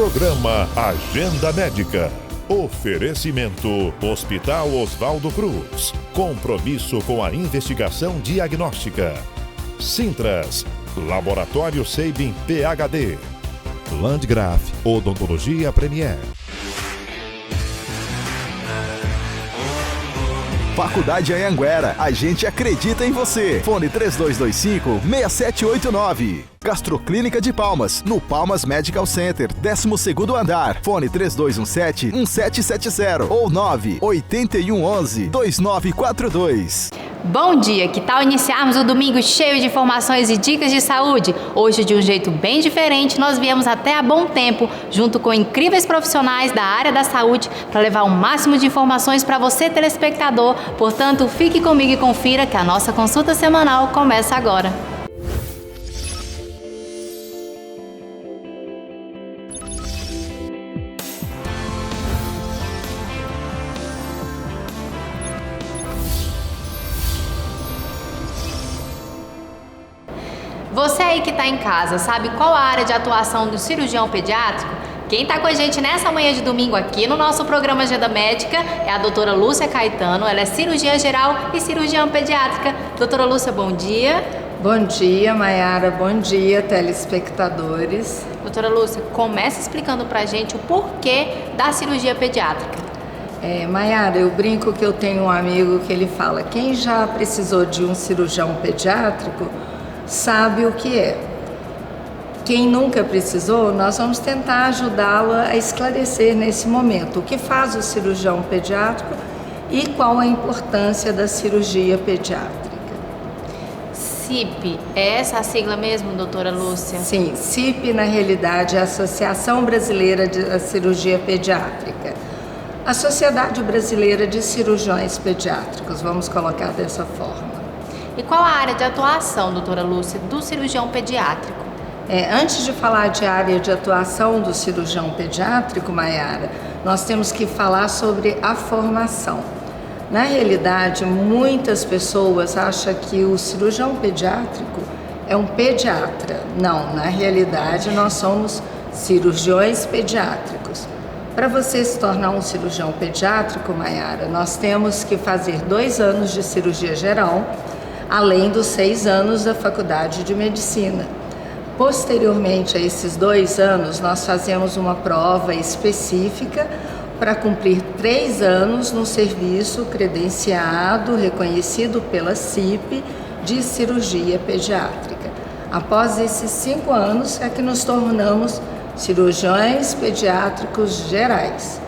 Programa Agenda Médica. Oferecimento Hospital Oswaldo Cruz. Compromisso com a investigação diagnóstica. Sintras, Laboratório Seibin PhD. Landgraf Odontologia Premier. Faculdade Anhanguera, a gente acredita em você. Fone 3225-6789. Gastroclínica de Palmas, no Palmas Medical Center, 12º andar. Fone 3217-1770 ou 98111-2942. Bom dia, que tal iniciarmos o domingo cheio de informações e dicas de saúde? Hoje, de um jeito bem diferente, nós viemos até a Bom Tempo, junto com incríveis profissionais da área da saúde, para levar o máximo de informações para você, telespectador. Portanto, fique comigo e confira que a nossa consulta semanal começa agora. Você aí que está em casa, sabe qual a área de atuação do cirurgião pediátrico? Quem está com a gente nessa manhã de domingo aqui no nosso programa Agenda Médica é a doutora Lúcia Caetano. Ela é cirurgiã geral e cirurgiã pediátrica. Doutora Lúcia, bom dia. Bom dia, Maiara. Bom dia, telespectadores. Doutora Lúcia, comece explicando pra gente o porquê da cirurgia pediátrica. Maiara, eu brinco que eu tenho um amigo que ele fala: quem já precisou de um cirurgião pediátrico sabe o que é. Quem nunca precisou, nós vamos tentar ajudá-lo a esclarecer nesse momento o que faz o cirurgião pediátrico e qual a importância da cirurgia pediátrica. CIP, é essa a sigla mesmo, doutora Lúcia? Sim, CIP na realidade é a Associação Brasileira de Cirurgia Pediátrica. A Sociedade Brasileira de Cirurgiões Pediátricos, vamos colocar dessa forma. E qual a área de atuação, doutora Lúcia, do cirurgião pediátrico? Antes de falar de área de atuação do cirurgião pediátrico, Maiara, nós temos que falar sobre a formação. Na realidade, muitas pessoas acham que o cirurgião pediátrico é um pediatra. Não, na realidade, nós somos cirurgiões pediátricos. Para você se tornar um cirurgião pediátrico, Maiara, nós temos que fazer 2 anos de cirurgia geral, além dos 6 anos da faculdade de medicina. Posteriormente a esses 2 anos, nós fazemos uma prova específica para cumprir 3 anos no serviço credenciado, reconhecido pela CIP, de cirurgia pediátrica. Após esses 5 anos é que nos tornamos cirurgiões pediátricos gerais.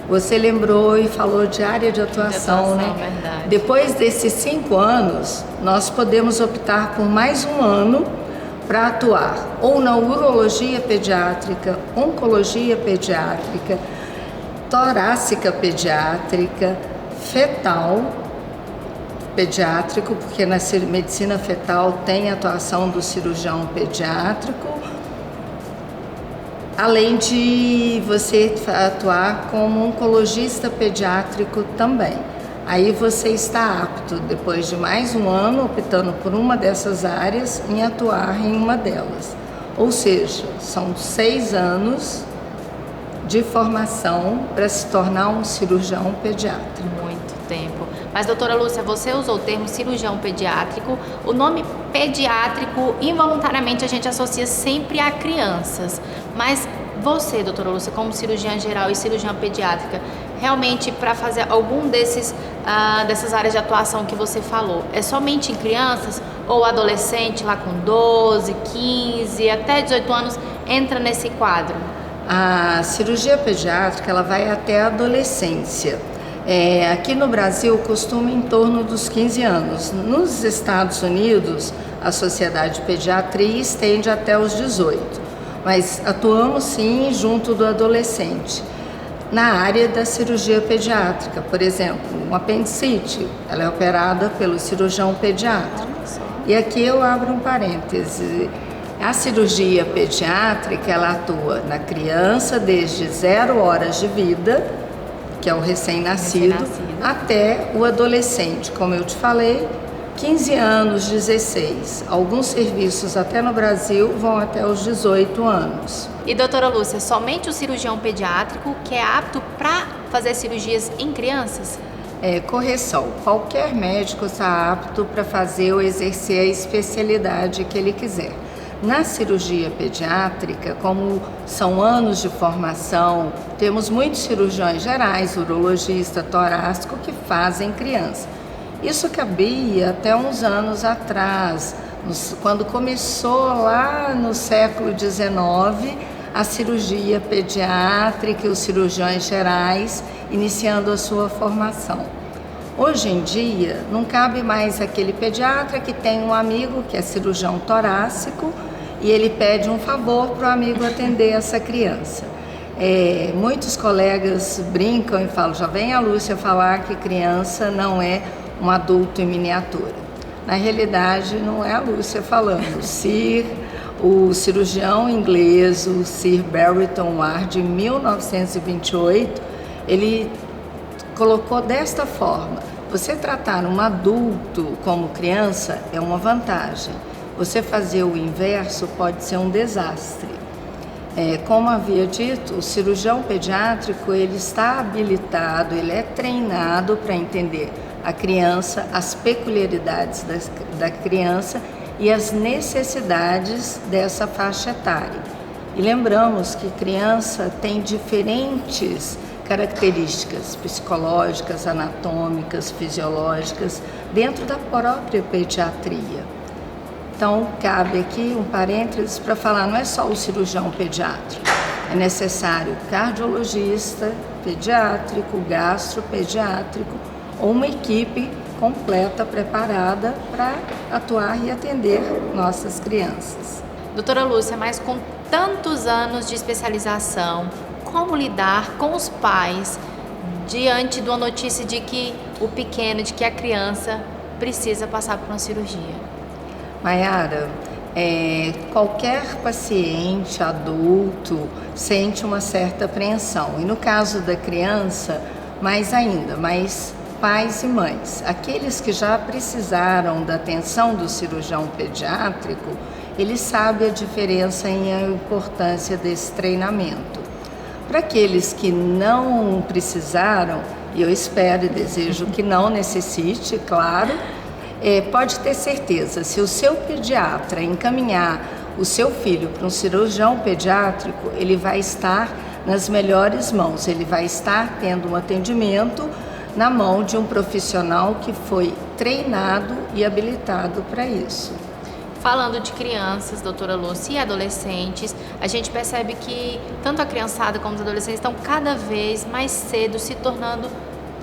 Você lembrou e falou de área de atuação, né? Verdade. Depois desses 5 anos, nós podemos optar por mais 1 ano para atuar ou na urologia pediátrica, oncologia pediátrica, torácica pediátrica, fetal pediátrico, porque na medicina fetal tem atuação do cirurgião pediátrico, além de você atuar como oncologista pediátrico também. Aí você está apto, depois de mais 1 ano, optando por uma dessas áreas, em atuar em uma delas. Ou seja, são 6 anos de formação para se tornar um cirurgião pediátrico. Muito tempo. Mas, doutora Lúcia, você usou o termo cirurgião pediátrico. O nome pediátrico, involuntariamente, a gente associa sempre a crianças. Mas você, doutora Lúcia, como cirurgiã geral e cirurgiã pediátrica, realmente para fazer algum dessas áreas de atuação que você falou, é somente em crianças ou adolescente lá com 12, 15, até 18 anos entra nesse quadro? A cirurgia pediátrica ela vai até a adolescência. Aqui no Brasil costuma em torno dos 15 anos. Nos Estados Unidos, a Sociedade de Pediatria estende até os 18. Mas atuamos sim junto do adolescente. Na área da cirurgia pediátrica, por exemplo, uma apendicite, ela é operada pelo cirurgião pediátrico. E aqui eu abro um parêntese. A cirurgia pediátrica, ela atua na criança desde 0 horas de vida, que é o recém-nascido, até o adolescente. Como eu te falei, 15 anos, 16. Alguns serviços até no Brasil vão até os 18 anos. E doutora Lúcia, somente o cirurgião pediátrico que é apto para fazer cirurgias em crianças? Correção, qualquer médico está apto para fazer ou exercer a especialidade que ele quiser. Na cirurgia pediátrica, como são anos de formação, temos muitos cirurgiões gerais, urologista, torácico, que fazem criança. Isso cabia até uns anos atrás, quando começou lá no século XIX, a cirurgia pediátrica e os cirurgiões gerais iniciando a sua formação. Hoje em dia, não cabe mais aquele pediatra que tem um amigo que é cirurgião torácico e ele pede um favor para o amigo atender essa criança. Muitos colegas brincam e falam, já vem a Lúcia falar que criança não é um adulto em miniatura. Na realidade, não é a Lúcia falando. O cirurgião inglês, o Sir Barrington Ward, em 1928, ele colocou desta forma: você tratar um adulto como criança é uma vantagem. Você fazer o inverso pode ser um desastre. Como havia dito, o cirurgião pediátrico ele está habilitado, ele é treinado para entender a criança, as peculiaridades da criança e as necessidades dessa faixa etária. E lembramos que criança tem diferentes características psicológicas, anatômicas, fisiológicas dentro da própria pediatria. Então, cabe aqui um parênteses para falar, não é só o cirurgião pediátrico, é necessário cardiologista pediátrico, gastropediátrico ou uma equipe completa, preparada para atuar e atender nossas crianças. Doutora Lúcia, mas com tantos anos de especialização, como lidar com os pais diante de uma notícia de que o pequeno, de que a criança precisa passar por uma cirurgia? Maiara, qualquer paciente adulto sente uma certa apreensão. E no caso da criança, mais ainda, mas pais e mães, aqueles que já precisaram da atenção do cirurgião pediátrico, eles sabem a diferença e a importância desse treinamento. Para aqueles que não precisaram, e eu espero e desejo que não necessite, claro, pode ter certeza, se o seu pediatra encaminhar o seu filho para um cirurgião pediátrico, ele vai estar nas melhores mãos, ele vai estar tendo um atendimento na mão de um profissional que foi treinado e habilitado para isso. Falando de crianças, doutora Lúcia, e adolescentes, a gente percebe que tanto a criançada como os adolescentes estão cada vez mais cedo se tornando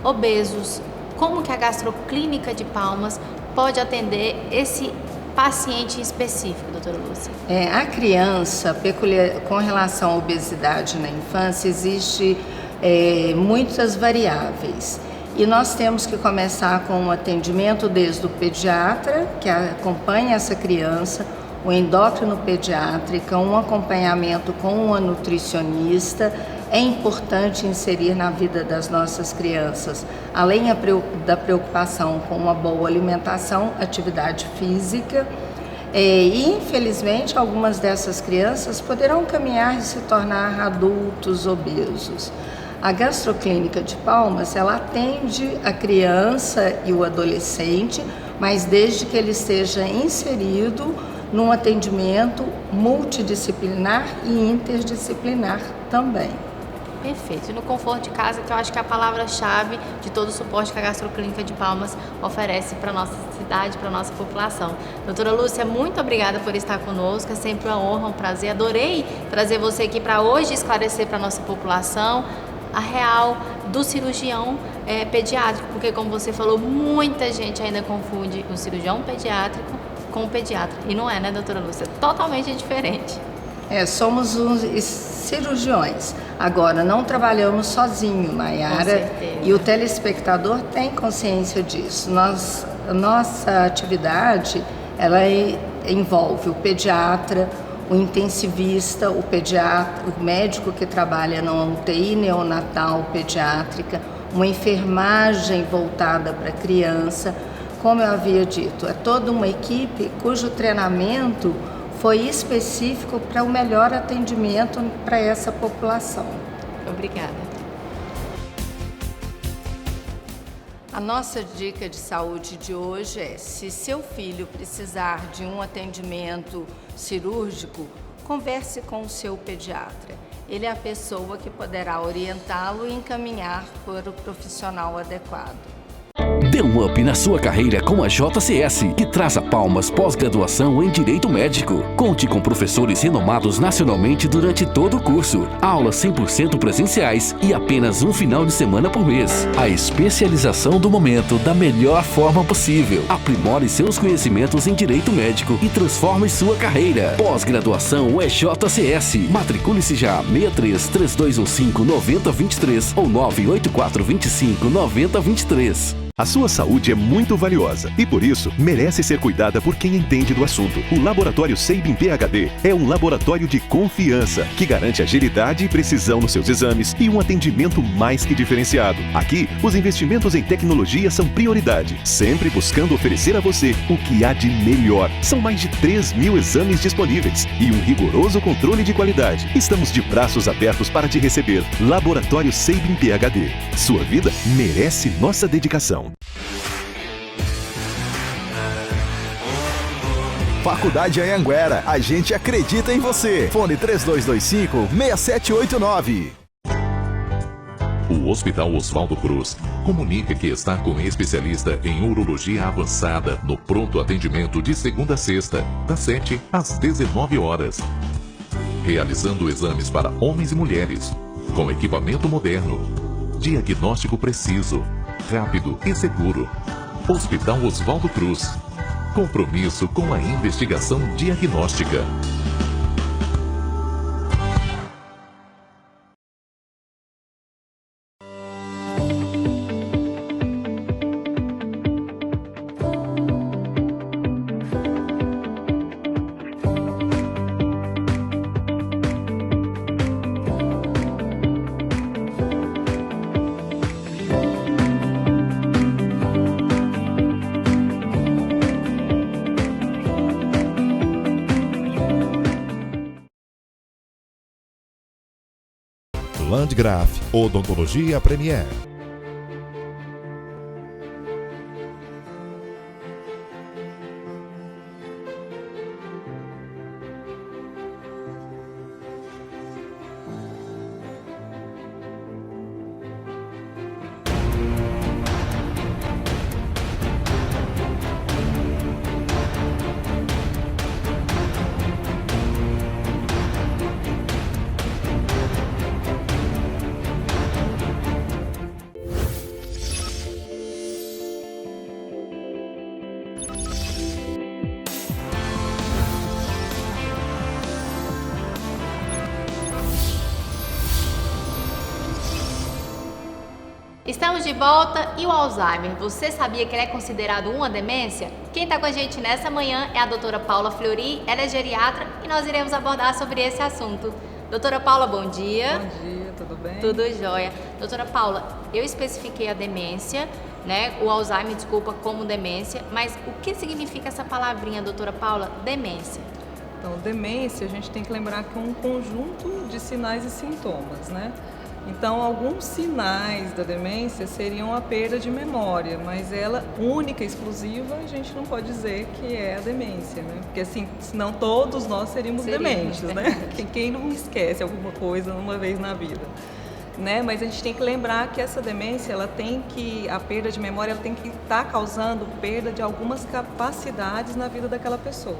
obesos. Como que a Gastroclínica de Palmas pode atender esse paciente específico, doutora Lúcia? A criança, com relação à obesidade na infância, existe muitas variáveis. E nós temos que começar com um atendimento desde o pediatra, que acompanha essa criança, o endócrino pediátrica, um acompanhamento com uma nutricionista. É importante inserir na vida das nossas crianças, além da preocupação com uma boa alimentação, atividade física. E, infelizmente, algumas dessas crianças poderão caminhar e se tornar adultos obesos. A Gastroclínica de Palmas, ela atende a criança e o adolescente, mas desde que ele esteja inserido num atendimento multidisciplinar e interdisciplinar também. Perfeito. E no conforto de casa, que eu acho que é a palavra-chave de todo o suporte que a Gastroclínica de Palmas oferece para a nossa cidade, para a nossa população. Doutora Lúcia, muito obrigada por estar conosco, é sempre uma honra, um prazer. Adorei trazer você aqui para hoje esclarecer para a nossa população a real do cirurgião pediátrico, porque como você falou, muita gente ainda confunde o cirurgião pediátrico com o pediatra. E não é, né, doutora Lúcia? Totalmente diferente. Somos uns cirurgiões. Agora, não trabalhamos sozinho, Maiara. Com certeza. E o telespectador tem consciência disso. Nossa atividade, ela envolve o pediatra, o intensivista, o médico que trabalha na UTI neonatal pediátrica, uma enfermagem voltada para criança, como eu havia dito, é toda uma equipe cujo treinamento foi específico para o melhor atendimento para essa população. Obrigada. A nossa dica de saúde de hoje é: se seu filho precisar de um atendimento cirúrgico, converse com o seu pediatra. Ele é a pessoa que poderá orientá-lo e encaminhar para o profissional adequado. Dê um up na sua carreira com a JCS, que traz a Palmas pós-graduação em Direito Médico. Conte com professores renomados nacionalmente durante todo o curso. Aulas 100% presenciais e apenas um final de semana por mês. A especialização do momento da melhor forma possível. Aprimore seus conhecimentos em Direito Médico e transforme sua carreira. Pós-graduação é JCS. Matricule-se já 63-3215-9023 ou 98425-9023. A sua saúde é muito valiosa e, por isso, merece ser cuidada por quem entende do assunto. O Laboratório Sabin PhD é um laboratório de confiança que garante agilidade e precisão nos seus exames e um atendimento mais que diferenciado. Aqui, os investimentos em tecnologia são prioridade, sempre buscando oferecer a você o que há de melhor. São mais de 3.000 exames disponíveis e um rigoroso controle de qualidade. Estamos de braços abertos para te receber. Laboratório Sabin PhD. Sua vida merece nossa dedicação. Faculdade Anhanguera, a gente acredita em você. Fone 3225-6789. O Hospital Oswaldo Cruz comunica que está com especialista em urologia avançada no pronto atendimento de segunda a sexta, das 7 às 19 horas. Realizando exames para homens e mulheres, com equipamento moderno, diagnóstico preciso, rápido e seguro. Hospital Oswaldo Cruz. Compromisso com a investigação diagnóstica. Landgraf Odontologia Premier. Estamos de volta e o Alzheimer, você sabia que ele é considerado uma demência? Quem está com a gente nessa manhã é a doutora Paula Fleury, ela é geriatra e nós iremos abordar sobre esse assunto. Doutora Paula, bom dia. Bom dia, tudo bem? Tudo jóia. Doutora Paula, eu especifiquei a demência, né? O Alzheimer, desculpa, como demência, mas o que significa essa palavrinha, doutora Paula, demência? Então, demência, a gente tem que lembrar que é um conjunto de sinais e sintomas, né? Então, alguns sinais da demência seriam a perda de memória, mas ela, única, exclusiva, a gente não pode dizer que é a demência, né? Porque assim, senão todos nós seríamos dementes, né? Quem não esquece alguma coisa uma vez na vida, né? Mas a gente tem que lembrar que essa demência, a perda de memória, ela tem que estar causando perda de algumas capacidades na vida daquela pessoa.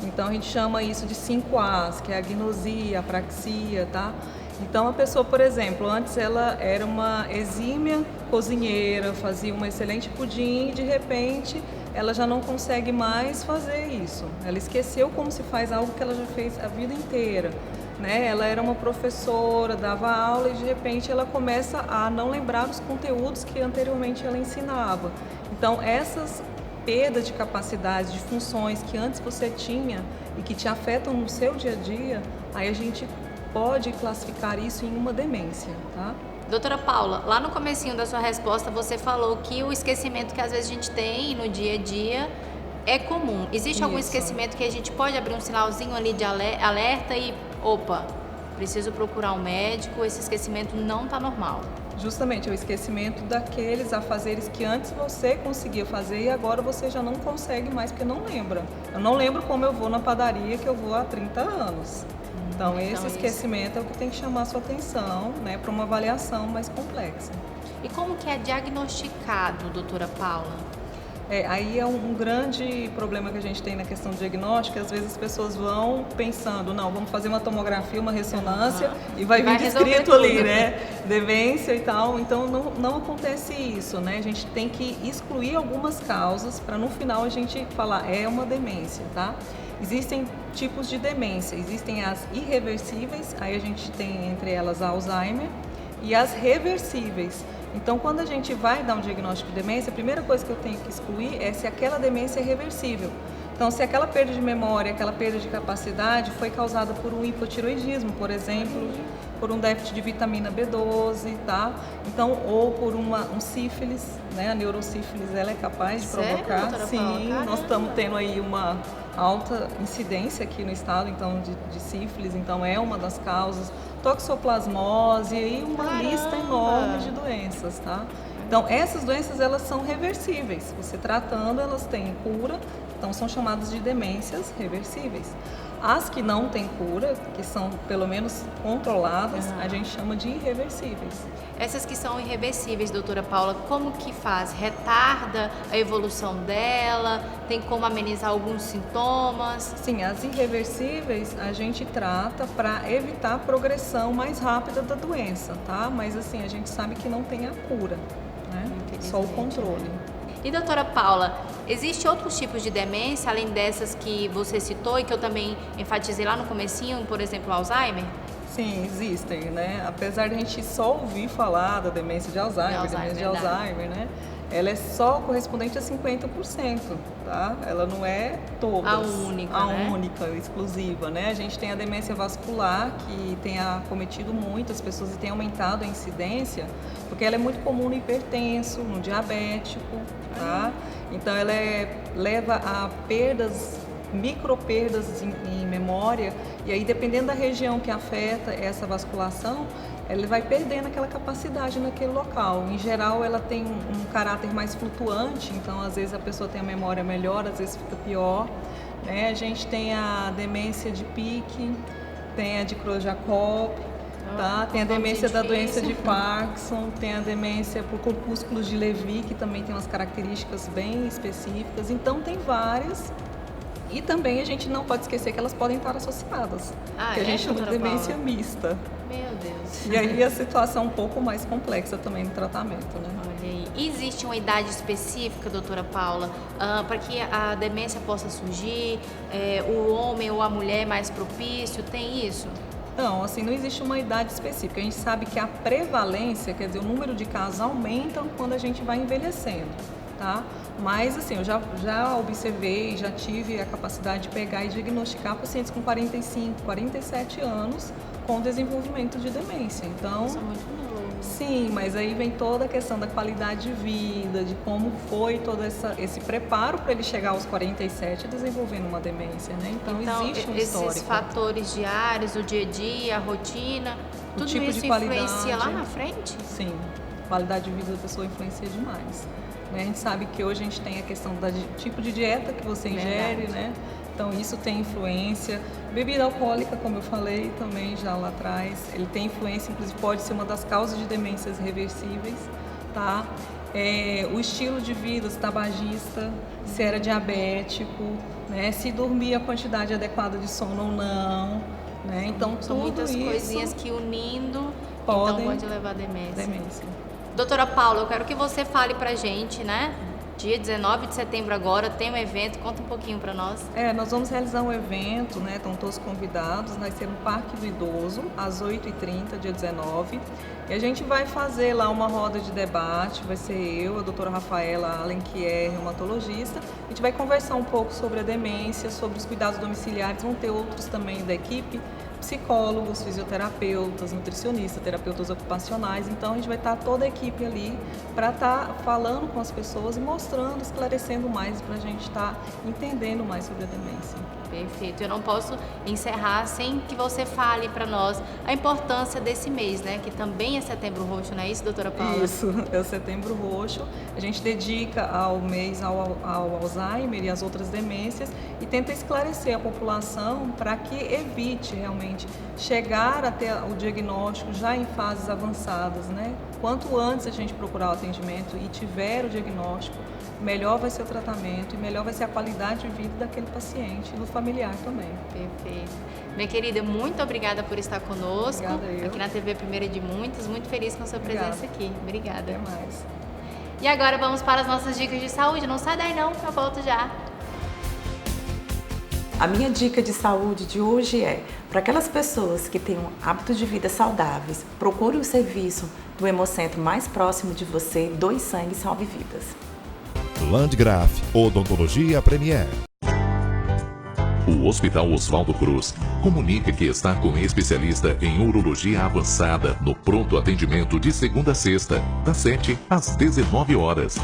Então, a gente chama isso de 5As, que é a agnosia, a apraxia, tá? Então, a pessoa, por exemplo, antes ela era uma exímia cozinheira, fazia um excelente pudim e, de repente, ela já não consegue mais fazer isso. Ela esqueceu como se faz algo que ela já fez a vida inteira, né? Ela era uma professora, dava aula e, de repente, ela começa a não lembrar os conteúdos que anteriormente ela ensinava. Então, essas perdas de capacidades, de funções que antes você tinha e que te afetam no seu dia a dia, aí a gente pode classificar isso em uma demência, tá? Doutora Paula, lá no comecinho da sua resposta você falou que o esquecimento que às vezes a gente tem no dia a dia é comum. Existe algum Isso. esquecimento que a gente pode abrir um sinalzinho ali de alerta e, opa, preciso procurar um médico, esse esquecimento não está normal? Justamente, é o esquecimento daqueles afazeres que antes você conseguia fazer e agora você já não consegue mais porque não lembra. Eu não lembro como eu vou na padaria que eu vou há 30 anos. Então, esse esquecimento é o que tem que chamar a sua atenção, né, para uma avaliação mais complexa. E como que é diagnosticado, doutora Paula? Aí é um grande problema que a gente tem na questão do diagnóstico, às vezes as pessoas vão pensando, não, vamos fazer uma tomografia, uma ressonância e vai vir descrito ali, né, demência e tal, então não acontece isso, né, a gente tem que excluir algumas causas para no final a gente falar, é uma demência, tá? Existem tipos de demência, existem as irreversíveis, aí a gente tem entre elas a Alzheimer, e as reversíveis. Então, quando a gente vai dar um diagnóstico de demência, a primeira coisa que eu tenho que excluir é se aquela demência é reversível. Então, se aquela perda de memória, aquela perda de capacidade foi causada por um hipotiroidismo, por exemplo, por um déficit de vitamina B12, tá? Então, ou por um sífilis, né? A neurosífilis, ela é capaz de provocar. Sério, sim, nós estamos tendo aí uma alta incidência aqui no estado, então, de sífilis, então é uma das causas. Toxoplasmose e uma lista enorme de doenças, tá? Então, essas doenças, elas são reversíveis. Você tratando, elas têm cura, então são chamadas de demências reversíveis. As que não têm cura, que são pelo menos controladas, a gente chama de irreversíveis. Essas que são irreversíveis, doutora Paula, como que faz? Retarda a evolução dela? Tem como amenizar alguns sintomas? Sim, as irreversíveis a gente trata para evitar a progressão mais rápida da doença, tá? Mas assim, a gente sabe que não tem a cura, né? Só o controle. E doutora Paula, existe outros tipos de demência, além dessas que você citou e que eu também enfatizei lá no comecinho, por exemplo, o Alzheimer? Sim, existem, né? Apesar de a gente só ouvir falar da demência de Alzheimer, demência de Alzheimer, né? Ela é só correspondente a 50%, tá? Ela não é todas. A única, né? Única, exclusiva, né? A gente tem a demência vascular, que tem acometido muitas pessoas e tem aumentado a incidência, porque ela é muito comum no hipertenso, no diabético, tá? Então ela leva a microperdas em memória, e aí dependendo da região que afeta essa vasculação, ela vai perdendo aquela capacidade naquele local. Em geral, ela tem um caráter mais flutuante, então às vezes a pessoa tem a memória melhor, às vezes fica pior, né? A gente tem a demência de Pick, tem a de Creutzfeldt-Jakob, tá? Tem a demência da doença de Parkinson, tem a demência por corpúsculos de Levy, que também tem umas características bem específicas. Então tem várias. E também a gente não pode esquecer que elas podem estar associadas, que a gente chama de demência mista. Meu Deus. E aí a situação é um pouco mais complexa também no tratamento, né? Olha aí. Existe uma idade específica, doutora Paula, para que a demência possa surgir? O homem ou a mulher é mais propício? Tem isso? Não, assim, não existe uma idade específica. A gente sabe que a prevalência, quer dizer, o número de casos aumenta quando a gente vai envelhecendo, tá? Mas, assim, eu já observei, já tive a capacidade de pegar e diagnosticar pacientes com 45, 47 anos com desenvolvimento de demência. Então, Isso é muito novo. sim, mas aí vem toda a questão da qualidade de vida, de como foi todo esse preparo para ele chegar aos 47 desenvolvendo uma demência, né? Então existe um histórico. Esses fatores diários, o dia a dia, a rotina, tudo tipo isso de qualidade. influencia lá na frente? Sim, a qualidade de vida da pessoa influencia demais. A gente sabe que hoje a gente tem a questão do tipo de dieta que você ingere, né? Então isso tem influência. Bebida alcoólica, como eu falei também já lá atrás, ele tem influência, inclusive pode ser uma das causas de demências reversíveis, tá? O estilo de vida, se tabagista, se era diabético, né? Se dormir a quantidade adequada de sono ou não, né? Então São tudo muitas isso coisinhas que unindo, podem então pode levar a demência. demência. Doutora Paula, eu quero que você fale pra gente, né? Dia 19 de setembro agora, tem um evento, conta um pouquinho pra nós. Nós vamos realizar um evento, né? Estão todos convidados, vai ser no Parque do Idoso, às 8h30, dia 19. E a gente vai fazer lá uma roda de debate, vai ser eu, a doutora Rafaela Allen, que é reumatologista. A gente vai conversar um pouco sobre a demência, sobre os cuidados domiciliares, vão ter outros também da equipe, psicólogos, fisioterapeutas, nutricionistas, terapeutas ocupacionais. Então a gente vai estar toda a equipe ali para estar falando com as pessoas e mostrando, esclarecendo mais, para a gente estar entendendo mais sobre a demência. Perfeito. Eu não posso encerrar sem que você fale para nós a importância desse mês, né? Que também é Setembro Roxo, não é isso, doutora Paula? Isso, é o Setembro Roxo. A gente dedica ao mês ao Alzheimer e às outras demências e tenta esclarecer a população para que evite realmente chegar até o diagnóstico já em fases avançadas, né? Quanto antes a gente procurar o atendimento e tiver o diagnóstico, melhor vai ser o tratamento e melhor vai ser a qualidade de vida daquele paciente e do familiar também. Perfeito. Minha querida, muito obrigada por estar conosco. Obrigada eu. Aqui na TV Primeira de Muitos. Muito feliz com a sua presença aqui. Obrigada. Até mais. E agora vamos para as nossas dicas de saúde. Não sai daí não, eu volto já. A minha dica de saúde de hoje é, para aquelas pessoas que têm um hábito de vida saudáveis, procure o serviço do Hemocentro mais próximo de você, Doe Sangue Salve Vidas. Landgraf, Odontologia Premier. O Hospital Oswaldo Cruz comunica que está com especialista em urologia avançada no pronto atendimento de segunda a sexta, das 7 às 19 horas.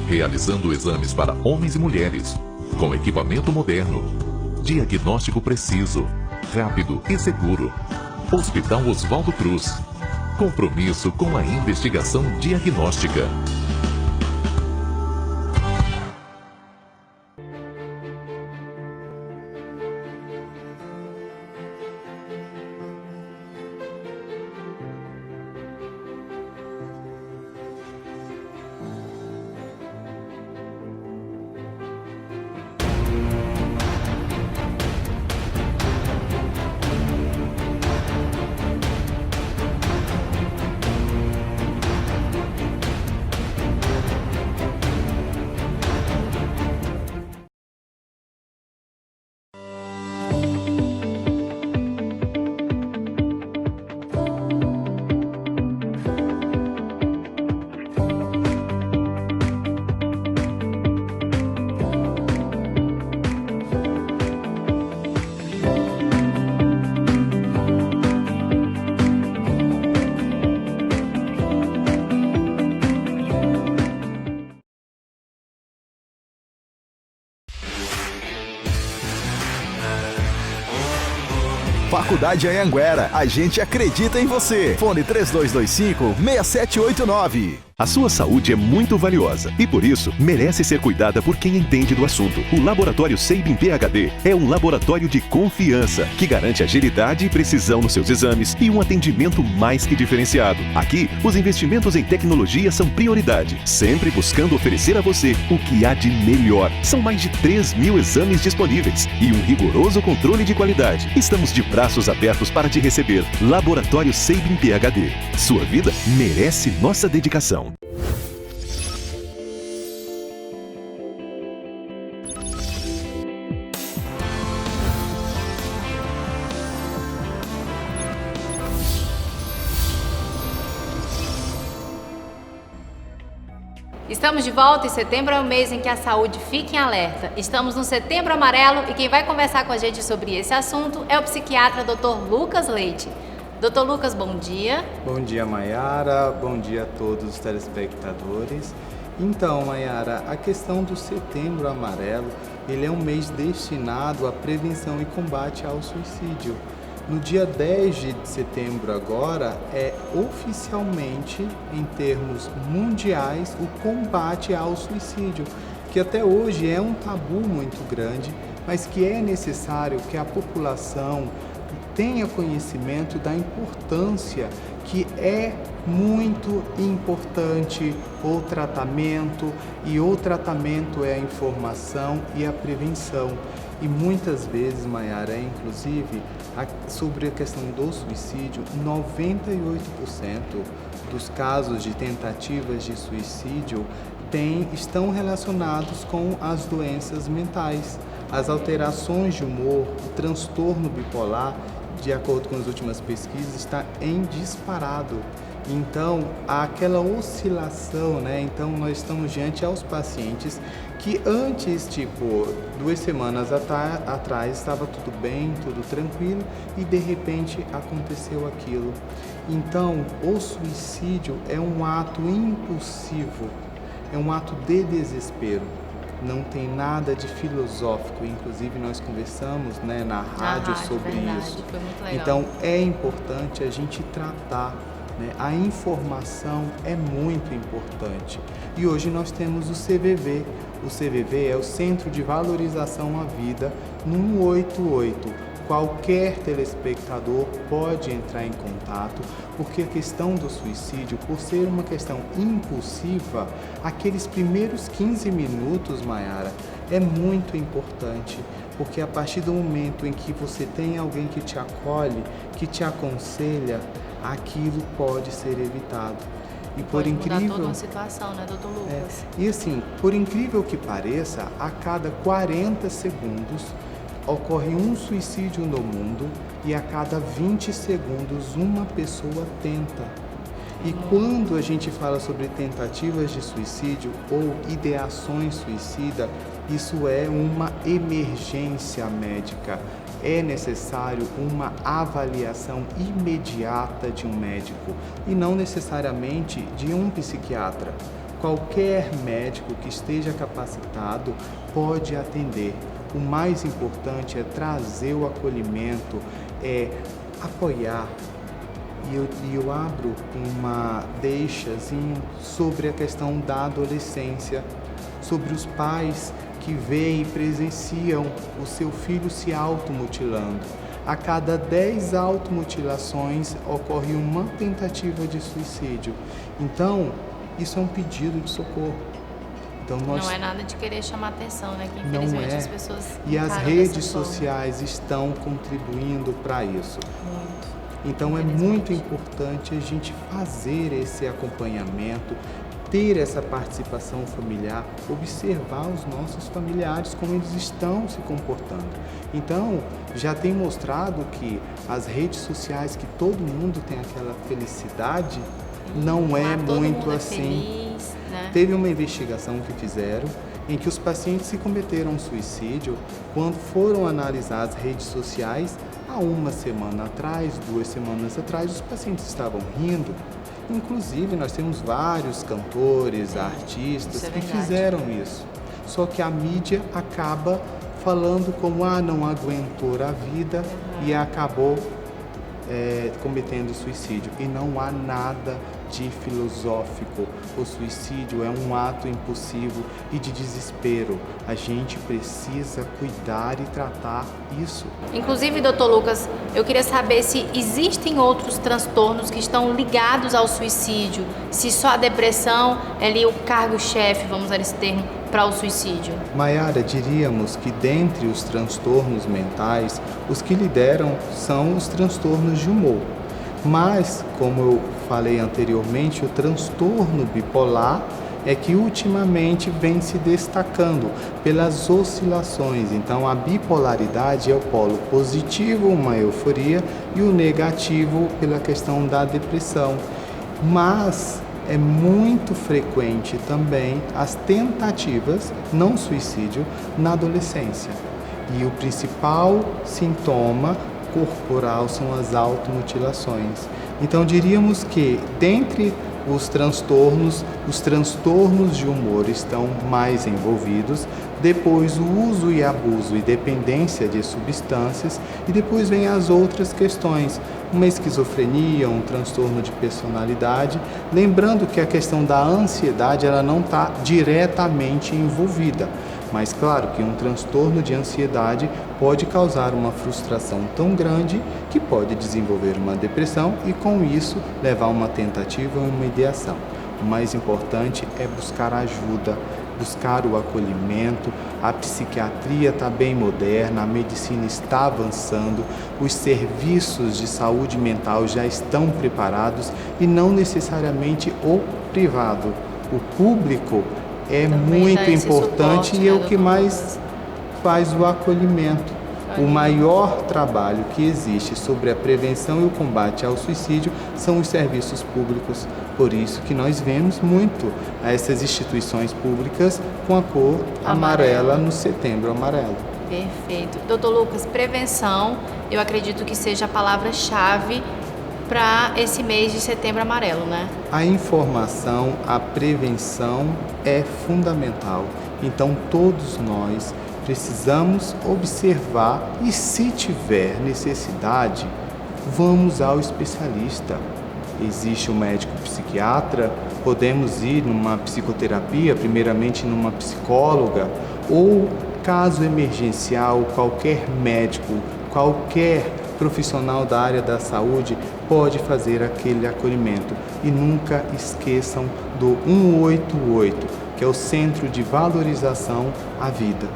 Realizando exames para homens e mulheres, com equipamento moderno, diagnóstico preciso, rápido e seguro. Hospital Oswaldo Cruz. Compromisso com a investigação diagnóstica. Faculdade Anhanguera, a gente acredita em você. Fone 3225-6789. A sua saúde é muito valiosa e, por isso, merece ser cuidada por quem entende do assunto. O Laboratório Seibin PhD é um laboratório de confiança que garante agilidade e precisão nos seus exames e um atendimento mais que diferenciado. Aqui, os investimentos em tecnologia são prioridade, sempre buscando oferecer a você o que há de melhor. São mais de 3.000 exames disponíveis e um rigoroso controle de qualidade. Estamos de braços abertos para te receber. Laboratório Seibin PhD. Sua vida merece nossa dedicação. Estamos de volta e setembro é o mês em que a saúde fica em alerta. Estamos no Setembro Amarelo e quem vai conversar com a gente sobre esse assunto é o psiquiatra Dr. Lucas Leite. Dr. Lucas, bom dia. Bom dia, Maiara. Bom dia a todos os telespectadores. Então, Maiara, a questão do Setembro Amarelo, ele é um mês destinado à prevenção e combate ao suicídio. No dia 10 de setembro agora, é oficialmente, em termos mundiais, o combate ao suicídio, que até hoje é um tabu muito grande, mas que é necessário que a população tenha conhecimento da importância que é muito importante o tratamento, e o tratamento é a informação e a prevenção. E muitas vezes, Maiara, inclusive, sobre a questão do suicídio, 98% dos casos de tentativas de suicídio estão relacionados com as doenças mentais. As alterações de humor, o transtorno bipolar, de acordo com as últimas pesquisas, está em disparado. Então, há aquela oscilação, né? Então, nós estamos diante aos pacientes que antes, 2 semanas atrás, estava tudo bem, tudo tranquilo, e de repente aconteceu aquilo. Então, o suicídio é um ato impulsivo, é um ato de desespero. Não tem nada de filosófico, inclusive nós conversamos, né, na rádio sobre isso. Foi muito legal. Então, é importante a gente tratar, né? A informação é muito importante. E hoje nós temos o CVV. O CVV é o Centro de Valorização à Vida no 188. Qualquer telespectador pode entrar em contato, porque a questão do suicídio, por ser uma questão impulsiva, aqueles primeiros 15 minutos, Maiara, é muito importante, porque a partir do momento em que você tem alguém que te acolhe, que te aconselha, aquilo pode ser evitado. E pode mudar toda uma situação, né, doutor Lucas? E assim, por incrível que pareça, a cada 40 segundos ocorre um suicídio no mundo e a cada 20 segundos uma pessoa tenta. E quando a gente fala sobre tentativas de suicídio ou ideações suicida, isso é uma emergência médica. É necessário uma avaliação imediata de um médico e não necessariamente de um psiquiatra. Qualquer médico que esteja capacitado pode atender. O mais importante é trazer o acolhimento, é apoiar. E eu abro uma deixazinho sobre a questão da adolescência, sobre os pais que veem e presenciam o seu filho se automutilando. A cada 10 automutilações ocorre uma tentativa de suicídio. Então, isso é um pedido de socorro. Então, não é nada de querer chamar atenção, né? Que infelizmente as pessoas e as redes sociais estão contribuindo para isso. Muito. Então é muito importante a gente fazer esse acompanhamento, ter essa participação familiar, observar os nossos familiares, como eles estão se comportando. Então, já tem mostrado que as redes sociais, que todo mundo tem aquela felicidade, não é muito assim. Feliz, né? Teve uma investigação que fizeram em que os pacientes que cometeram suicídio, quando foram analisar as redes sociais, há 1 semana atrás, 2 semanas atrás, os pacientes estavam rindo. Inclusive, nós temos vários cantores, artistas que fizeram isso. Só que a mídia acaba falando como, não aguentou a vida e acabou cometendo suicídio. E não há nada de filosófico. O suicídio é um ato impulsivo e de desespero. A gente precisa cuidar e tratar isso. Inclusive, doutor Lucas, eu queria saber se existem outros transtornos que estão ligados ao suicídio, se só a depressão é ali o cargo-chefe, vamos usar esse termo, para o suicídio. Maiara, diríamos que dentre os transtornos mentais, os que lideram são os transtornos de humor. Mas, como eu falei anteriormente, o transtorno bipolar é que ultimamente vem se destacando pelas oscilações. Então, a bipolaridade é o polo positivo, uma euforia, e o negativo pela questão da depressão. Mas é muito frequente também as tentativas, não suicídio, na adolescência. E o principal sintoma corporal são as automutilações. Então diríamos que dentre os transtornos de humor estão mais envolvidos, depois o uso e abuso e dependência de substâncias, e depois vem as outras questões, uma esquizofrenia, um transtorno de personalidade, lembrando que a questão da ansiedade ela não está diretamente envolvida. Mas claro que um transtorno de ansiedade pode causar uma frustração tão grande que pode desenvolver uma depressão e com isso levar a uma tentativa ou uma ideação. O mais importante é buscar ajuda, buscar o acolhimento. A psiquiatria está bem moderna, a medicina está avançando, os serviços de saúde mental já estão preparados e não necessariamente o privado. O público é muito importante, suporte, e é o que mais faz o acolhimento. O maior trabalho que existe sobre a prevenção e o combate ao suicídio são os serviços públicos. Por isso que nós vemos muito essas instituições públicas com a cor amarela no Setembro Amarelo. Perfeito. Doutor Lucas, prevenção, eu acredito que seja a palavra-chave para esse mês de Setembro Amarelo, né? A informação, a prevenção é fundamental. Então, todos nós precisamos observar e, se tiver necessidade, vamos ao especialista. Existe o médico psiquiatra, podemos ir numa psicoterapia, primeiramente numa psicóloga, ou, caso emergencial, qualquer médico, qualquer profissional da área da saúde pode fazer aquele acolhimento. E nunca esqueçam do 188, que é o Centro de Valorização à Vida.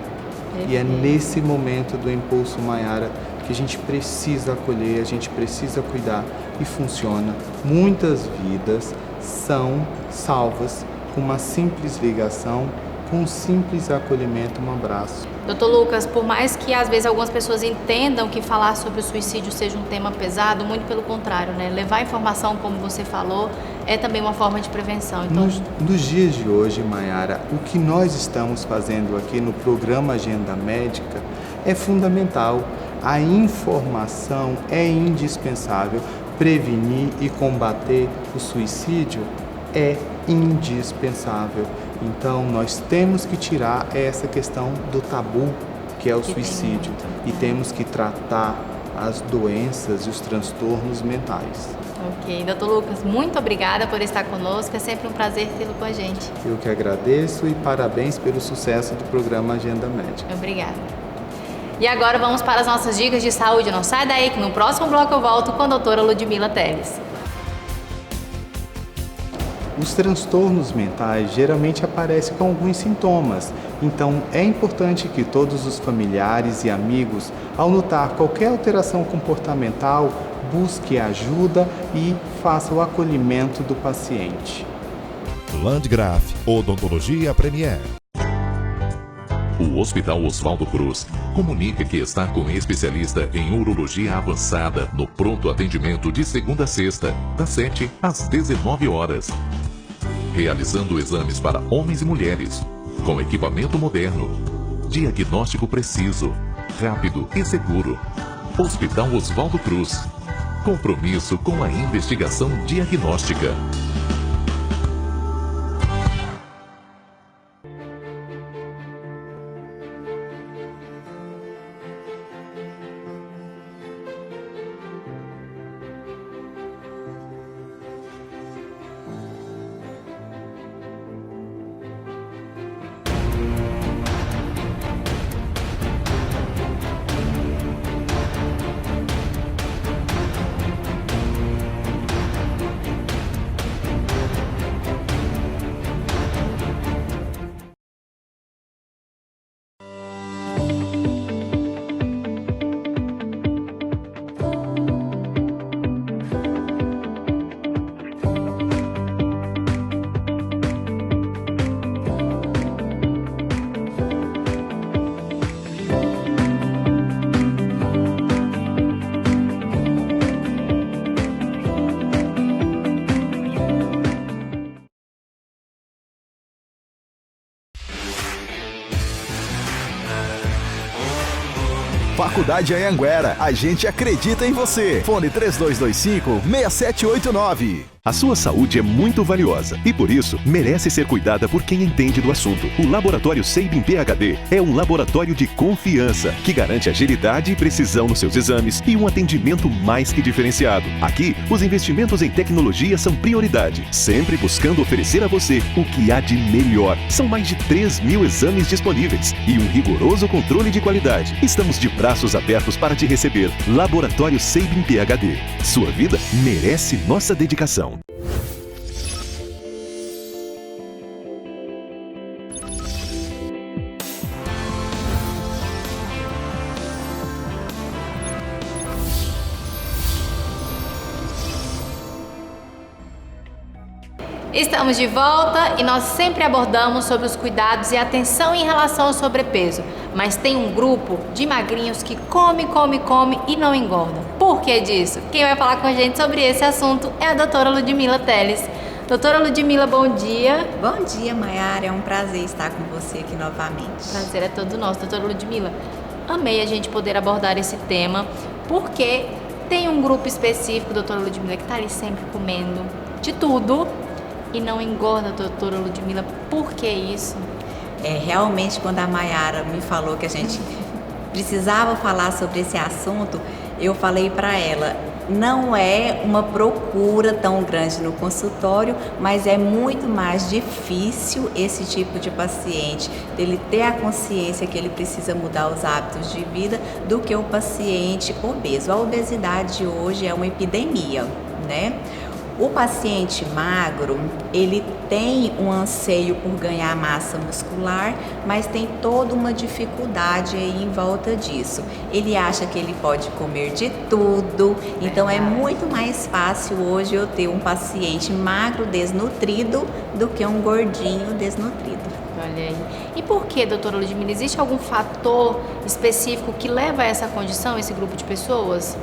E é nesse momento do Impulso Maiara que a gente precisa acolher, a gente precisa cuidar, e funciona. Muitas vidas são salvas com uma simples ligação, com um simples acolhimento, um abraço. Doutor Lucas, por mais que às vezes algumas pessoas entendam que falar sobre o suicídio seja um tema pesado, muito pelo contrário, né? Levar informação, como você falou, é também uma forma de prevenção. Então... Nos dias de hoje, Maiara, o que nós estamos fazendo aqui no programa Agenda Médica é fundamental. A informação é indispensável. Prevenir e combater o suicídio é indispensável. Então, nós temos que tirar essa questão do tabu, que é o suicídio, e temos que tratar as doenças e os transtornos mentais. Ok, doutor Lucas, muito obrigada por estar conosco, é sempre um prazer tê-lo com a gente. Eu que agradeço e parabéns pelo sucesso do programa Agenda Médica. Obrigada. E agora vamos para as nossas dicas de saúde. Não sai daí que no próximo bloco eu volto com a doutora Ludmila Teles. Os transtornos mentais geralmente aparecem com alguns sintomas, então é importante que todos os familiares e amigos, ao notar qualquer alteração comportamental, busque ajuda e faça o acolhimento do paciente. Landgraf, Odontologia Premier. O Hospital Oswaldo Cruz comunica que está com especialista em urologia avançada no pronto atendimento de segunda a sexta, das 7 às 19 horas. Realizando exames para homens e mulheres, com equipamento moderno, diagnóstico preciso, rápido e seguro. Hospital Oswaldo Cruz. Compromisso com a investigação diagnóstica. Faculdade Anhanguera, a gente acredita em você. Fone 3225-6789. A sua saúde é muito valiosa e, por isso, merece ser cuidada por quem entende do assunto. O Laboratório Seibin PhD é um laboratório de confiança que garante agilidade e precisão nos seus exames e um atendimento mais que diferenciado. Aqui, os investimentos em tecnologia são prioridade, sempre buscando oferecer a você o que há de melhor. São mais de 3.000 exames disponíveis e um rigoroso controle de qualidade. Estamos de braços abertos para te receber. Laboratório Seibin PhD. Sua vida merece nossa dedicação. Estamos de volta e nós sempre abordamos sobre os cuidados e atenção em relação ao sobrepeso. Mas tem um grupo de magrinhos que come e não engorda. Por que disso? Quem vai falar com a gente sobre esse assunto é a doutora Ludmila Teles. Doutora Ludmila, bom dia. Bom dia, Maiara. É um prazer estar com você aqui novamente. Prazer é todo nosso, doutora Ludmila. Amei a gente poder abordar esse tema, porque tem um grupo específico, doutora Ludmila, que está ali sempre comendo de tudo e não engorda, doutora Ludmila. Por que isso? Realmente, quando a Maiara me falou que a gente precisava falar sobre esse assunto, eu falei para ela, não é uma procura tão grande no consultório, mas é muito mais difícil esse tipo de paciente, dele ter a consciência que ele precisa mudar os hábitos de vida do que o paciente obeso. A obesidade hoje é uma epidemia, né? O paciente magro, ele tem um anseio por ganhar massa muscular, mas tem toda uma dificuldade aí em volta disso. Ele acha que ele pode comer de tudo, então é muito mais fácil hoje eu ter um paciente magro desnutrido do que um gordinho desnutrido. Olha aí. E por que, doutora Ludmila, existe algum fator específico que leva a essa condição, esse grupo de pessoas?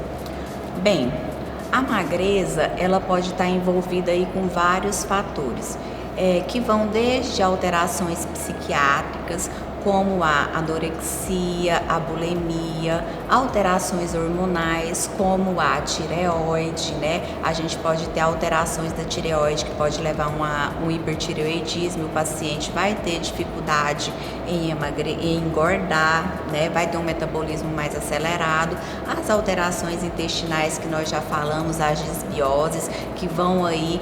Bem, a magreza, ela pode estar envolvida aí com vários fatores, que vão desde alterações psiquiátricas, como a anorexia, a bulimia, alterações hormonais, como a tireoide, né? A gente pode ter alterações da tireoide que pode levar a um hipertireoidismo, o paciente vai ter dificuldade em engordar, né? Vai ter um metabolismo mais acelerado, as alterações intestinais que nós já falamos, as disbioses, que vão aí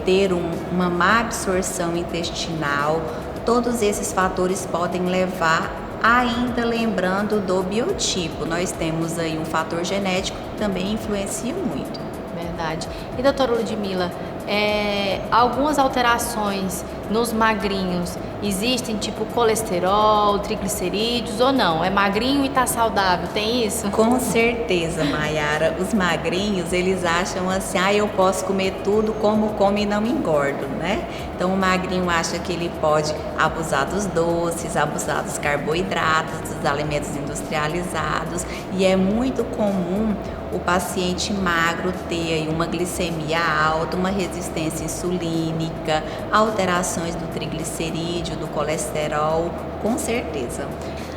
ter uma má absorção intestinal. Todos esses fatores podem levar, ainda lembrando do biotipo. Nós temos aí um fator genético que também influencia muito. Verdade. E doutora Ludmila, algumas alterações nos magrinhos existem, tipo colesterol, triglicerídeos ou não? É magrinho e tá saudável, tem isso? Com certeza, Maiara. Os magrinhos, eles acham assim, eu posso comer tudo, como come e não engordo, né? Então o magrinho acha que ele pode abusar dos doces, abusar dos carboidratos, dos alimentos industrializados, e é muito comum o paciente magro ter aí uma glicemia alta, uma resistência insulínica, alterações do triglicerídeo, do colesterol, com certeza.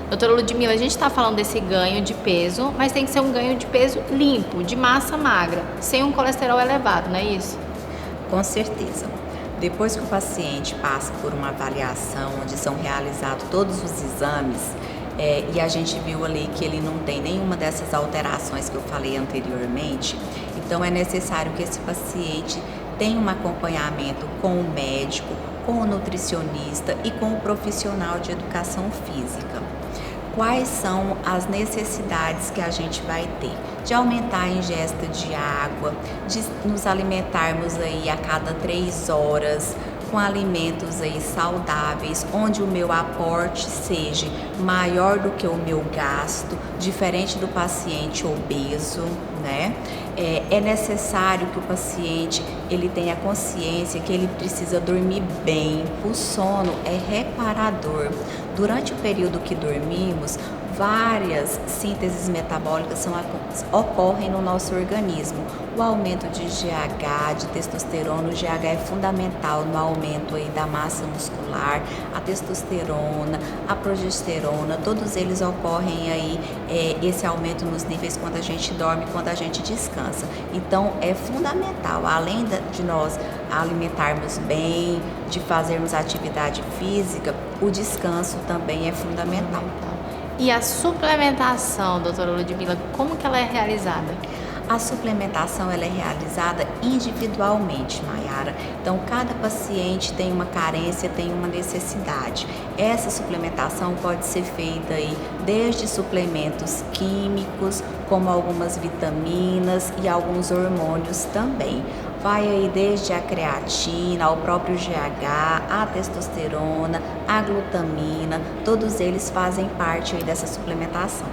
Doutora Ludmila, a gente está falando desse ganho de peso, mas tem que ser um ganho de peso limpo, de massa magra, sem um colesterol elevado, não é isso? Com certeza. Depois que o paciente passa por uma avaliação, onde são realizados todos os exames, e a gente viu ali que ele não tem nenhuma dessas alterações que eu falei anteriormente, então é necessário que esse paciente tenha um acompanhamento com o médico, com o nutricionista e com o profissional de educação física. Quais são as necessidades que a gente vai ter? De aumentar a ingesta de água, de nos alimentarmos aí a cada 3 horas, com alimentos aí saudáveis, onde o meu aporte seja maior do que o meu gasto, diferente do paciente obeso, né? É necessário que o paciente ele tenha consciência que ele precisa dormir bem. O sono é reparador. Durante o período que dormimos, várias sínteses metabólicas ocorrem no nosso organismo. O aumento de GH, de testosterona, o GH é fundamental no aumento aí da massa muscular, a testosterona, a progesterona, todos eles ocorrem aí, esse aumento nos níveis quando a gente dorme, quando a gente descansa. Então é fundamental, além de nós alimentarmos bem, de fazermos atividade física, o descanso também é fundamental. E a suplementação, doutora Ludmila, como que ela é realizada? A suplementação ela é realizada individualmente, Maiara. Então, cada paciente tem uma carência, tem uma necessidade. Essa suplementação pode ser feita aí desde suplementos químicos, como algumas vitaminas e alguns hormônios também. Vai aí desde a creatina, o próprio GH, a testosterona, a glutamina, todos eles fazem parte aí dessa suplementação.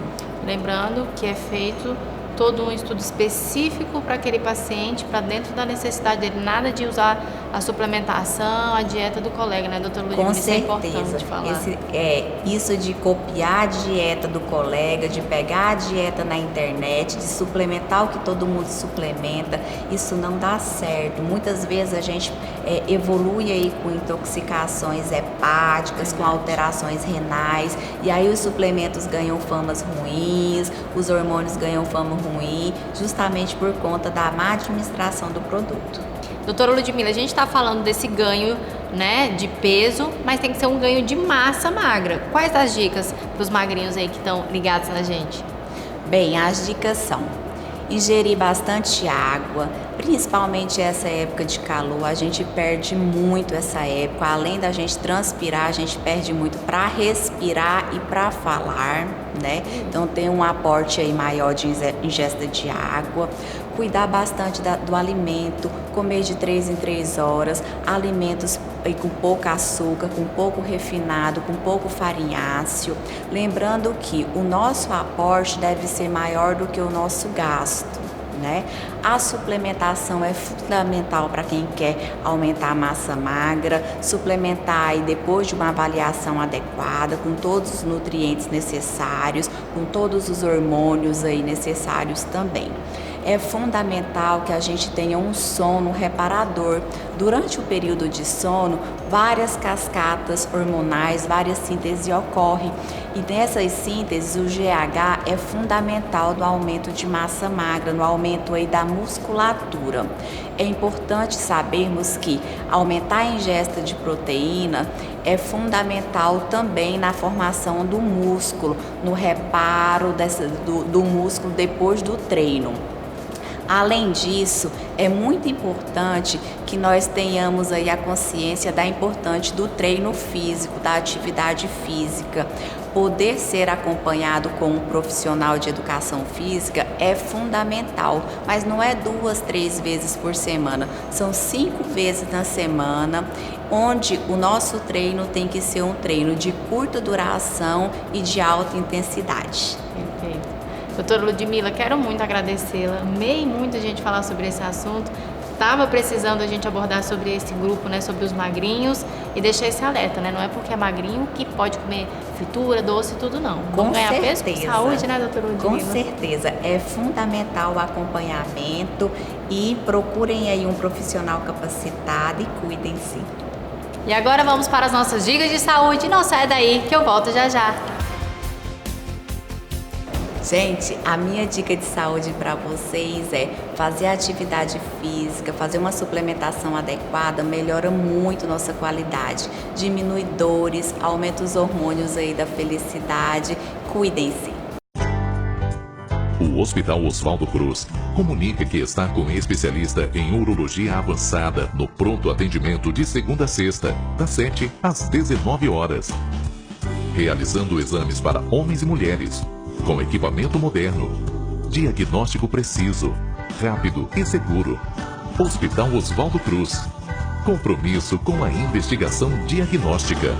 Lembrando que é feito todo um estudo específico para aquele paciente, para dentro da necessidade dele, nada de usar a suplementação, a dieta do colega, né, doutora Ludmila? Com Isso certeza. é importante falar. Isso de copiar a dieta do colega, de pegar a dieta na internet, de suplementar o que todo mundo suplementa, isso não dá certo. Muitas vezes a gente evolui aí com intoxicações hepáticas, com alterações renais, e aí os suplementos ganham famas ruins, os hormônios ganham fama ruim, justamente por conta da má administração do produto. Doutora Ludmila, a gente está falando desse ganho, né, de peso, mas tem que ser um ganho de massa magra. Quais as dicas para os magrinhos aí que estão ligados na gente? Bem, as dicas são: ingerir bastante água, principalmente essa época de calor, a gente perde muito essa época. Além da gente transpirar, a gente perde muito para respirar e para falar, né? Então tem um aporte aí maior de ingesta de água. Cuidar bastante do alimento, comer de 3 em 3 horas, alimentos com pouco açúcar, com pouco refinado, com pouco farinháceo. Lembrando que o nosso aporte deve ser maior do que o nosso gasto, né? A suplementação é fundamental para quem quer aumentar a massa magra, suplementar aí depois de uma avaliação adequada, com todos os nutrientes necessários, com todos os hormônios aí necessários também. É fundamental que a gente tenha um sono reparador. Durante o período de sono, várias cascatas hormonais, várias sínteses ocorrem. E nessas sínteses, o GH é fundamental no aumento de massa magra, no aumento aí da musculatura. É importante sabermos que aumentar a ingesta de proteína é fundamental também na formação do músculo, no reparo do músculo depois do treino. Além disso, é muito importante que nós tenhamos aí a consciência da importância do treino físico, da atividade física. Poder ser acompanhado com um profissional de educação física é fundamental, mas não é 2, 3 vezes por semana, são 5 vezes na semana, onde o nosso treino tem que ser um treino de curta duração e de alta intensidade. Perfeito. Doutora Ludmila, quero muito agradecê-la, amei muito a gente falar sobre esse assunto, estava precisando a gente abordar sobre esse grupo, né, sobre os magrinhos e deixar esse alerta, né, não é porque é magrinho que pode comer fritura, doce e tudo não. Com ganhar certeza. peso com saúde, né, doutora Ludmila? Com certeza, é fundamental o acompanhamento e procurem aí um profissional capacitado e cuidem-se. E agora vamos para as nossas dicas de saúde, não sai daí que eu volto já já. Gente, a minha dica de saúde para vocês é fazer atividade física, fazer uma suplementação adequada, melhora muito nossa qualidade, diminui dores, aumenta os hormônios aí da felicidade, cuidem-se. O Hospital Oswaldo Cruz comunica que está com especialista em urologia avançada no pronto atendimento de segunda a sexta, das 7 às 19 horas. Realizando exames para homens e mulheres, com equipamento moderno, diagnóstico preciso, rápido e seguro. Hospital Oswaldo Cruz. Compromisso com a investigação diagnóstica.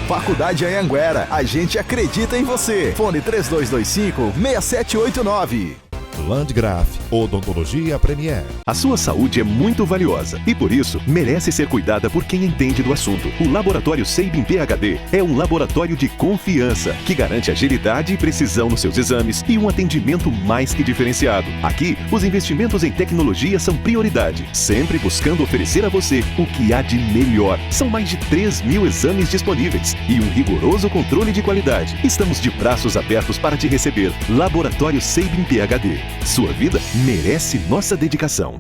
Faculdade Anhanguera, a gente acredita em você. Fone 3225-6789. Landgraf, Odontologia Premier. A sua saúde é muito valiosa e, por isso, merece ser cuidada por quem entende do assunto. O Laboratório Sabin PhD é um laboratório de confiança que garante agilidade e precisão nos seus exames e um atendimento mais que diferenciado. Aqui, os investimentos em tecnologia são prioridade, sempre buscando oferecer a você o que há de melhor. São mais de 3.000 exames disponíveis e um rigoroso controle de qualidade. Estamos de braços abertos para te receber. Laboratório Sabin PhD. Sua vida merece nossa dedicação.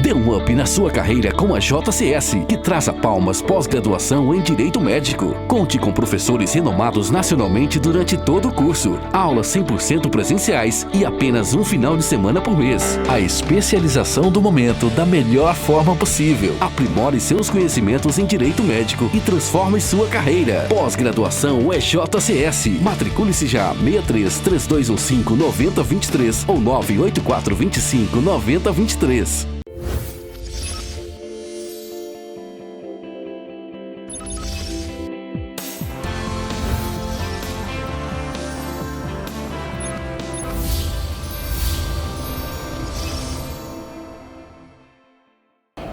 Dê um up na sua carreira com a JCS, que traz a Palmas pós-graduação em Direito Médico. Conte com professores renomados nacionalmente durante todo o curso. Aulas 100% presenciais e apenas um final de semana por mês. A especialização do momento da melhor forma possível. Aprimore seus conhecimentos em Direito Médico e transforme sua carreira. Pós-graduação JCS. Matricule-se já. 63-3215-9023 ou 98425-9023.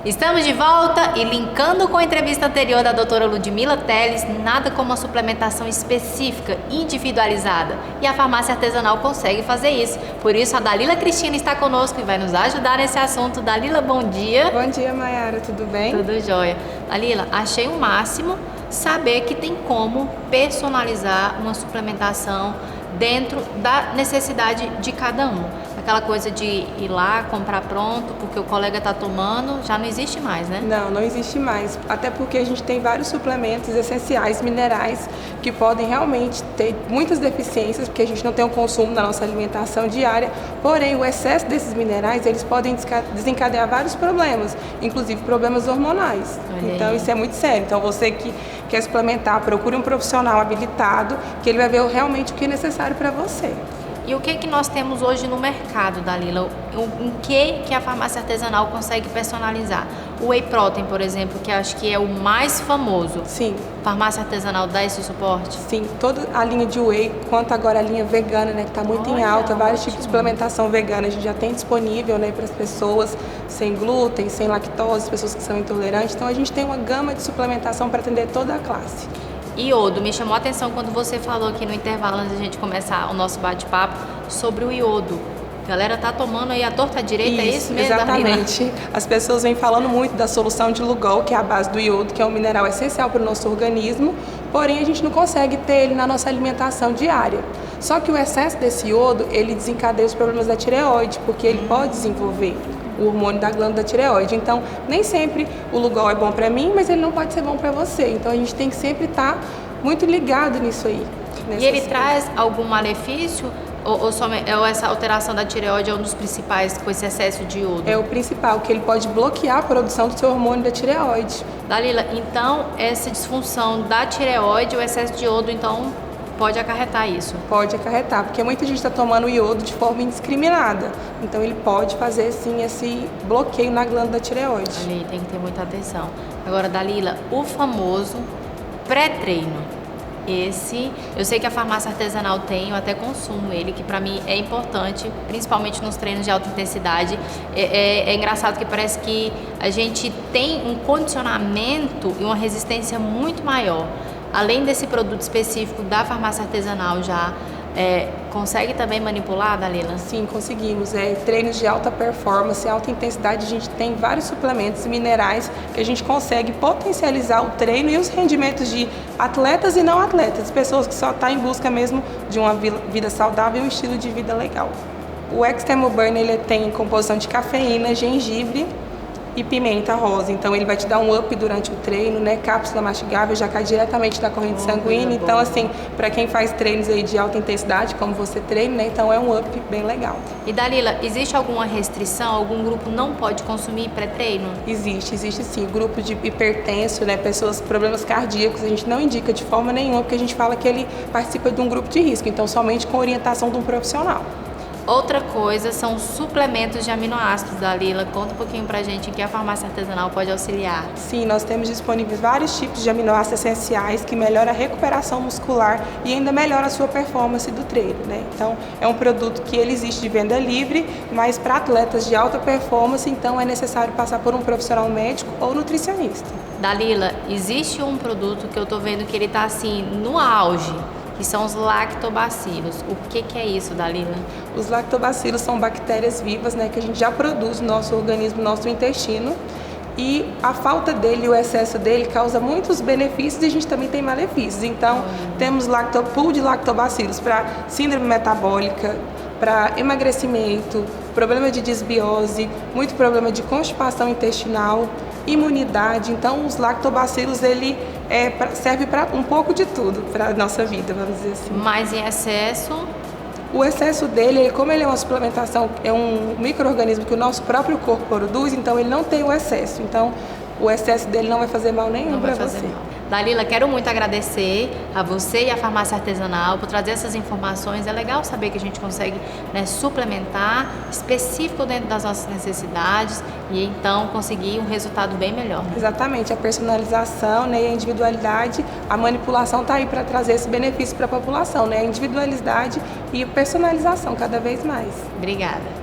Estamos de volta e linkando com a entrevista anterior da doutora Ludmila Teles, nada como uma suplementação específica, individualizada. E a farmácia artesanal consegue fazer isso. Por isso a Dalila Cristina está conosco e vai nos ajudar nesse assunto. Dalila, bom dia. Bom dia, Mayara, tudo bem? Tudo jóia. Dalila, achei o máximo saber que tem como personalizar uma suplementação dentro da necessidade de cada um. Aquela coisa de ir lá, comprar pronto, porque o colega está tomando, já não existe mais, né? Não, não existe mais. Até porque a gente tem vários suplementos essenciais, minerais, que podem realmente ter muitas deficiências, porque a gente não tem o consumo na nossa alimentação diária. Porém, o excesso desses minerais, eles podem desencadear vários problemas, inclusive problemas hormonais. Então, isso é muito sério. Então, você que quer suplementar, procure um profissional habilitado, que ele vai ver realmente o que é necessário para você. E o que nós temos hoje no mercado, Dalila? Em que a farmácia artesanal consegue personalizar? O Whey Protein, por exemplo, que acho que é o mais famoso. Sim. A farmácia artesanal dá esse suporte? Sim, toda a linha de Whey, quanto agora a linha vegana, né, que está muito em alta, vários tipos de suplementação vegana a gente já tem disponível, né, para as pessoas sem glúten, sem lactose, pessoas que são intolerantes. Então a gente tem uma gama de suplementação para atender toda a classe. Iodo, me chamou a atenção quando você falou aqui no intervalo, antes da gente começar o nosso bate-papo, sobre o iodo. A galera tá tomando aí a torta à direita, é isso mesmo? Exatamente. As pessoas vêm falando muito da solução de Lugol, que é a base do iodo, que é um mineral essencial para o nosso organismo, porém a gente não consegue ter ele na nossa alimentação diária. Só que o excesso desse iodo, ele desencadeia os problemas da tireoide, porque ele pode desenvolver o hormônio da glândula tireoide. Então, nem sempre o Lugol é bom para mim, mas ele não pode ser bom para você. Então, a gente tem que sempre estar muito ligado nisso aí. E ele traz algum malefício? Ou essa alteração da tireoide é um dos principais com esse excesso de iodo? É o principal, que ele pode bloquear a produção do seu hormônio da tireoide. Dalila, então essa disfunção da tireoide, o excesso de iodo, então pode acarretar isso? Pode acarretar, porque muita gente está tomando iodo de forma indiscriminada. Então ele pode fazer sim esse bloqueio na glândula tireoide. Ali tem que ter muita atenção. Agora, Dalila, o famoso pré-treino. Esse, eu sei que a farmácia artesanal tem, eu até consumo ele, que para mim é importante, principalmente nos treinos de alta intensidade. É engraçado que parece que a gente tem um condicionamento e uma resistência muito maior. Além desse produto específico da farmácia artesanal já, consegue também manipular, Dalila? Sim, conseguimos. Treinos de alta performance, alta intensidade, a gente tem vários suplementos e minerais que a gente consegue potencializar o treino e os rendimentos de atletas e não atletas, pessoas que só estão em busca mesmo de uma vida saudável e um estilo de vida legal. O Extremo Burn, ele tem composição de cafeína, gengibre e pimenta rosa, então ele vai te dar um up durante o treino, né? Cápsula mastigável, já cai diretamente da corrente sanguínea, então assim, para quem faz treinos aí de alta intensidade, como você treina, né? Então é um up bem legal. E Dalila, existe alguma restrição? Algum grupo não pode consumir pré-treino? Existe sim, grupo de hipertenso, né? Pessoas com problemas cardíacos, a gente não indica de forma nenhuma, porque a gente fala que ele participa de um grupo de risco, então somente com orientação de um profissional. Outra coisa são suplementos de aminoácidos, Dalila. Conta um pouquinho pra gente em que a farmácia artesanal pode auxiliar. Sim, nós temos disponíveis vários tipos de aminoácidos essenciais que melhoram a recuperação muscular e ainda melhora a sua performance do treino, né? Então, é um produto que ele existe de venda livre, mas para atletas de alta performance, então é necessário passar por um profissional médico ou nutricionista. Dalila, existe um produto que eu tô vendo que ele tá assim, no auge, que são os lactobacilos. O que é isso, Dalila? Os lactobacilos são bactérias vivas, né, que a gente já produz no nosso organismo, no nosso intestino, e a falta dele, o excesso dele, causa muitos benefícios e a gente também tem malefícios. Então, temos pool de lactobacilos para síndrome metabólica, para emagrecimento, problema de desbiose, muito problema de constipação intestinal, imunidade. Então, os lactobacilos, ele serve para um pouco de tudo para a nossa vida, vamos dizer assim. Mas em excesso? O excesso dele, como ele é uma suplementação, é um micro-organismo que o nosso próprio corpo produz, então ele não tem o excesso. Então, o excesso dele não vai fazer mal nenhum para você. Dalila, quero muito agradecer a você e a Farmácia Artesanal por trazer essas informações. É legal saber que a gente consegue, né, suplementar específico dentro das nossas necessidades e então conseguir um resultado bem melhor. Exatamente, a personalização, né, e a individualidade, a manipulação está aí para trazer esse benefício para a população, né, a individualidade e personalização cada vez mais. Obrigada.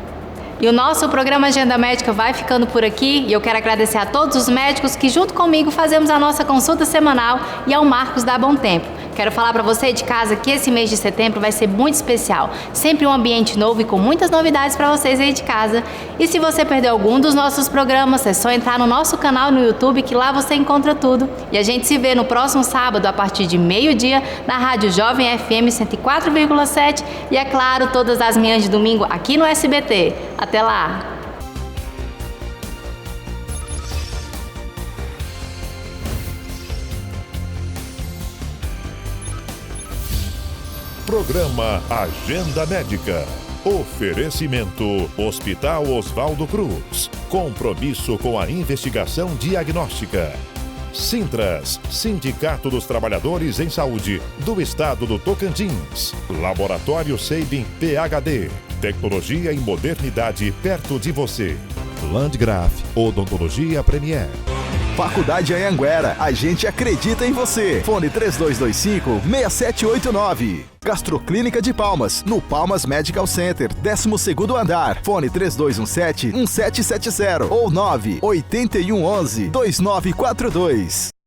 E o nosso programa Agenda Médica vai ficando por aqui e eu quero agradecer a todos os médicos que junto comigo fazemos a nossa consulta semanal e ao Marcos da Bom Tempo. Quero falar para você de casa que esse mês de setembro vai ser muito especial. Sempre um ambiente novo e com muitas novidades para vocês aí de casa. E se você perdeu algum dos nossos programas, é só entrar no nosso canal no YouTube que lá você encontra tudo. E a gente se vê no próximo sábado a partir de meio-dia na Rádio Jovem FM 104,7 e é claro, todas as manhãs de domingo aqui no SBT. Até lá! Programa Agenda Médica. Oferecimento Hospital Oswaldo Cruz. Compromisso com a investigação diagnóstica. Sintras, Sindicato dos Trabalhadores em Saúde do Estado do Tocantins. Laboratório Sabin PhD. Tecnologia e modernidade perto de você. Landgraf, Odontologia Premier. Faculdade Anhanguera, a gente acredita em você. Fone 3225-6789. Gastroclínica de Palmas, no Palmas Medical Center, 12º andar. Fone 3217-1770 ou 98111-2942.